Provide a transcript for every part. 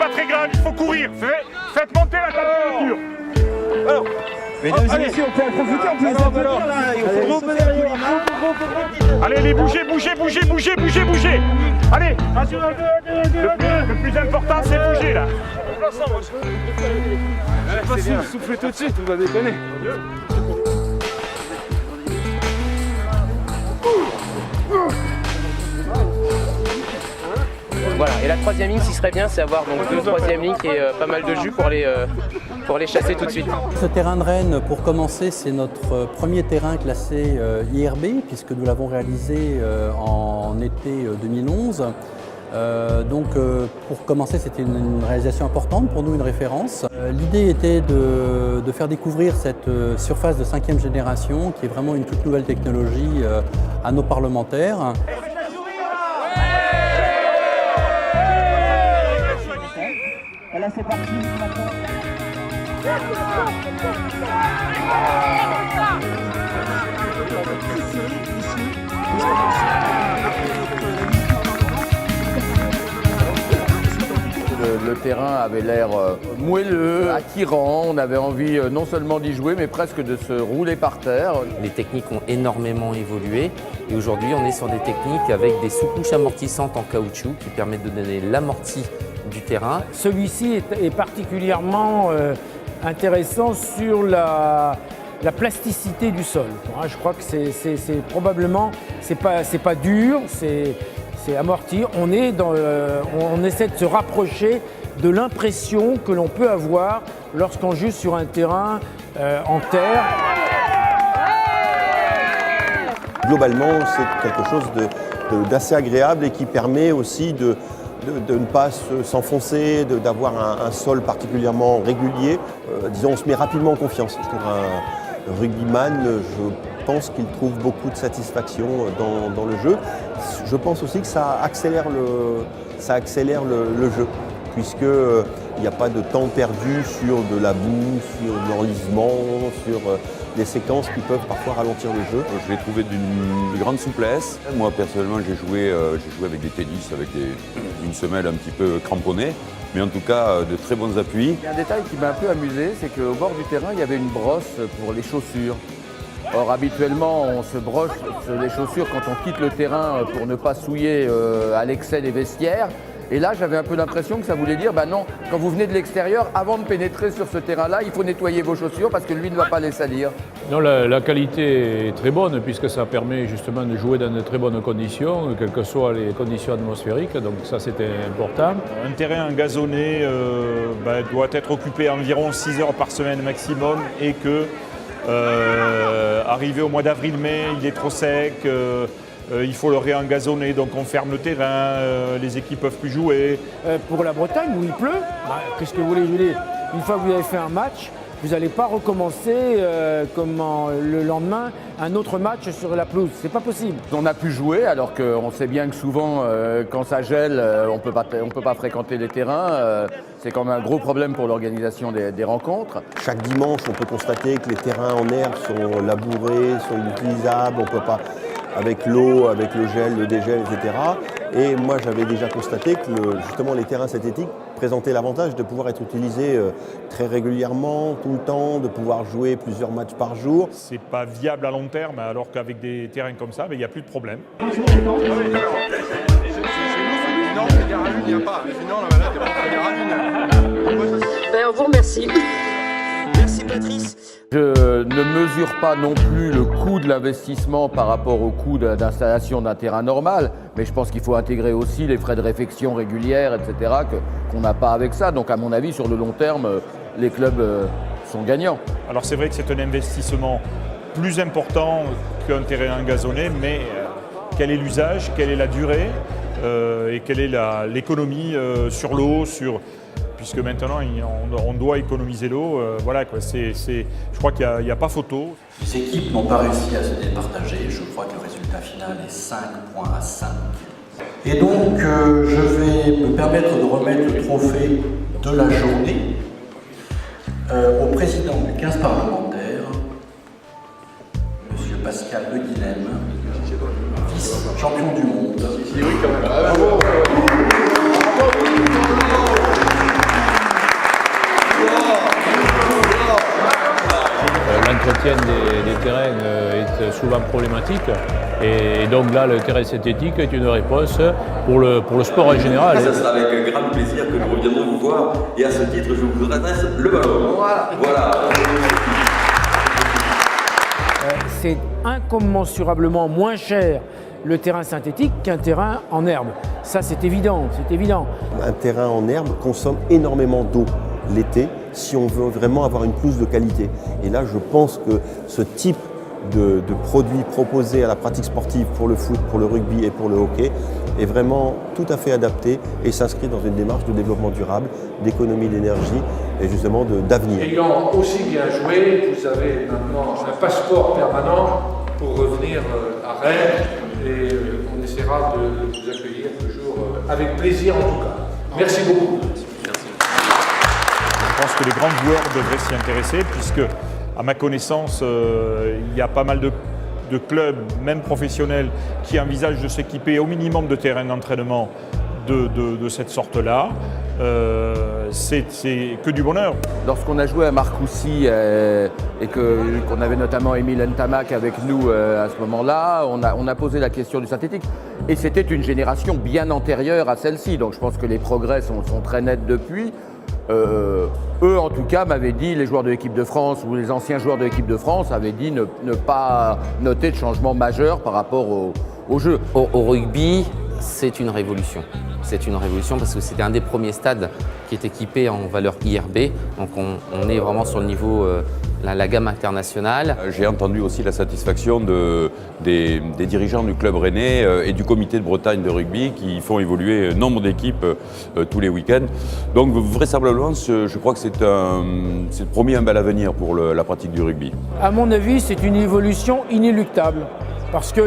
pas très grave, il faut courir. Faites monter la température. Alors, mesdames et messieurs, on peut en profiter, on peut les applaudir là. Allez, les bougez. Allez, le plus important, c'est bouger là. Je sais pas si vous soufflez tout de suite, on va déconner. Voilà, et la troisième ligne, ce qui serait bien, c'est avoir donc deux troisième lignes et pas mal de jus pour les chasser tout de suite. Ce terrain de Rennes, pour commencer, c'est notre premier terrain classé IRB, puisque nous l'avons réalisé en été 2011. Pour commencer, c'était une réalisation importante pour nous, une référence. L'idée était de faire découvrir cette surface de 5e génération, qui est vraiment une toute nouvelle technologie à nos parlementaires. Et là c'est parti maintenant. Le terrain avait l'air moelleux, attirant, on avait envie non seulement d'y jouer mais presque de se rouler par terre. Les techniques ont énormément évolué et aujourd'hui on est sur des techniques avec des sous-couches amortissantes en caoutchouc qui permettent de donner l'amorti du terrain. Celui-ci est particulièrement intéressant sur la plasticité du sol. Je crois que c'est probablement, c'est pas dur, c'est amorti. On essaie de se rapprocher de l'impression que l'on peut avoir lorsqu'on joue sur un terrain en terre. Globalement, c'est quelque chose d'assez agréable et qui permet aussi de ne pas s'enfoncer, d'avoir un sol particulièrement régulier. Disons, on se met rapidement en confiance. Pour un rugbyman, je pense qu'il trouve beaucoup de satisfaction dans le jeu. Je pense aussi que ça accélère le jeu, puisqu'il n'y a pas de temps perdu sur de la boue, sur de l'enlisement, sur des séquences qui peuvent parfois ralentir le jeu. Je l'ai trouvé d'une grande souplesse. Moi, personnellement, j'ai joué avec des tennis, avec une semelle un petit peu cramponnée, mais en tout cas, de très bons appuis. Il y a un détail qui m'a un peu amusé, c'est qu'au bord du terrain, il y avait une brosse pour les chaussures. Or, habituellement, on se broche les chaussures quand on quitte le terrain pour ne pas souiller à l'excès les vestiaires. Et là, j'avais un peu l'impression que ça voulait dire, non, quand vous venez de l'extérieur, avant de pénétrer sur ce terrain-là, il faut nettoyer vos chaussures parce que lui ne va pas les salir. Non, la qualité est très bonne puisque ça permet justement de jouer dans de très bonnes conditions, quelles que soient les conditions atmosphériques, donc ça c'était important. Un terrain gazonné doit être occupé environ 6 heures par semaine maximum et que, arrivé au mois d'avril-mai, il est trop sec. Il faut le réengazonner, donc on ferme le terrain, les équipes ne peuvent plus jouer. Pour la Bretagne, où il pleut, qu'est-ce que vous voulez dire? Une fois que vous avez fait un match, vous n'allez pas recommencer le lendemain un autre match sur la pelouse. C'est pas possible. On a pu jouer alors qu'on sait bien que souvent, quand ça gèle, on peut pas fréquenter les terrains. C'est quand même un gros problème pour l'organisation des rencontres. Chaque dimanche, on peut constater que les terrains en herbe sont labourés, sont inutilisables, on peut pas... avec l'eau, avec le gel, le dégel, etc. Et moi, j'avais déjà constaté que justement les terrains synthétiques présentaient l'avantage de pouvoir être utilisés très régulièrement, tout le temps, de pouvoir jouer plusieurs matchs par jour. C'est pas viable à long terme, alors qu'avec des terrains comme ça, il n'y a plus de problème. On vous remercie. Merci Patrice. Je ne mesure pas non plus le coût de l'investissement par rapport au coût d'installation d'un terrain normal, mais je pense qu'il faut intégrer aussi les frais de réfection régulières, etc., qu'on n'a pas avec ça. Donc à mon avis, sur le long terme, les clubs sont gagnants. Alors c'est vrai que c'est un investissement plus important qu'un terrain gazonné, mais quel est l'usage, quelle est la durée et quelle est l'économie sur l'eau, puisque maintenant on doit économiser l'eau. Voilà, quoi. Je crois qu'il n'y a pas photo. Les équipes n'ont pas réussi à se départager. Je crois que le résultat final est 5 points à 5. Et donc, je vais me permettre de remettre le trophée de la journée au président du 15 parlementaire, M. Pascal Le Guilhem, vice-champion du monde. l'entretien des terrains est souvent problématique. Et donc là, le terrain synthétique est une réponse pour le sport en général. Ça sera avec un grand plaisir que nous reviendrons vous voir. Et à ce titre, je vous adresse le ballon. Voilà. C'est incommensurablement moins cher le terrain synthétique qu'un terrain en herbe. Ça, c'est évident, c'est évident. Un terrain en herbe consomme énormément d'eau l'été si on veut vraiment avoir une pelouse de qualité. Et là, je pense que ce type de produits proposés à la pratique sportive pour le foot, pour le rugby et pour le hockey est vraiment tout à fait adapté et s'inscrit dans une démarche de développement durable, d'économie d'énergie et justement d'avenir. Ayant aussi bien joué, vous avez maintenant un passeport permanent pour revenir à Rennes et on essaiera de vous accueillir toujours avec plaisir en tout cas. Merci beaucoup. Je pense que les grands joueurs devraient s'y intéresser puisque, à ma connaissance, il y a pas mal de clubs, même professionnels, qui envisagent de s'équiper au minimum de terrains d'entraînement de cette sorte-là. C'est que du bonheur. Lorsqu'on a joué à Marcoussis et qu'on avait notamment Émile Ntamak avec nous à ce moment-là, on a posé la question du synthétique. Et c'était une génération bien antérieure à celle-ci. Donc je pense que les progrès sont très nets depuis. Eux, en tout cas, m'avaient dit, les joueurs de l'équipe de France ou les anciens joueurs de l'équipe de France avaient dit ne pas noter de changement majeur par rapport au jeu. Au rugby, c'est une révolution. C'est une révolution parce que c'était un des premiers stades qui est équipé en valeur IRB. Donc on est vraiment sur le niveau, la gamme internationale. J'ai entendu aussi la satisfaction des dirigeants du club rennais et du comité de Bretagne de rugby qui font évoluer nombre d'équipes tous les week-ends. Donc vraisemblablement, je crois que c'est promis un bel avenir pour la pratique du rugby. À mon avis, c'est une évolution inéluctable parce que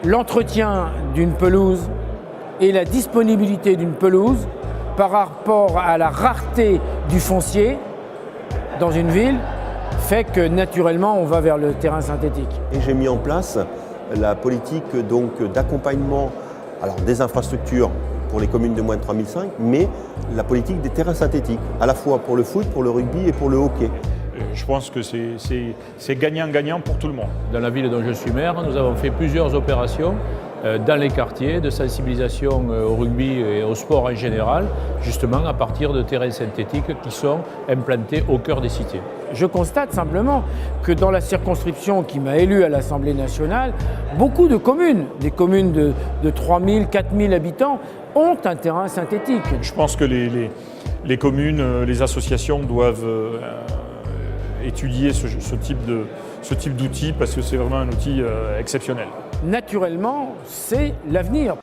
l'entretien d'une pelouse et la disponibilité d'une pelouse par rapport à la rareté du foncier dans une ville fait que naturellement on va vers le terrain synthétique. Et j'ai mis en place la politique d'accompagnement des infrastructures pour les communes de moins de 3005, mais la politique des terrains synthétiques, à la fois pour le foot, pour le rugby et pour le hockey. Je pense que c'est gagnant-gagnant pour tout le monde. Dans la ville dont je suis maire, nous avons fait plusieurs opérations dans les quartiers de sensibilisation au rugby et au sport en général, justement à partir de terrains synthétiques qui sont implantés au cœur des cités. Je constate simplement que dans la circonscription qui m'a élu à l'Assemblée nationale, beaucoup de communes, des communes de 3000, 4000 habitants, ont un terrain synthétique. Je pense que les communes, les associations doivent étudier ce type d'outil parce que c'est vraiment un outil exceptionnel. Naturellement, c'est l'avenir.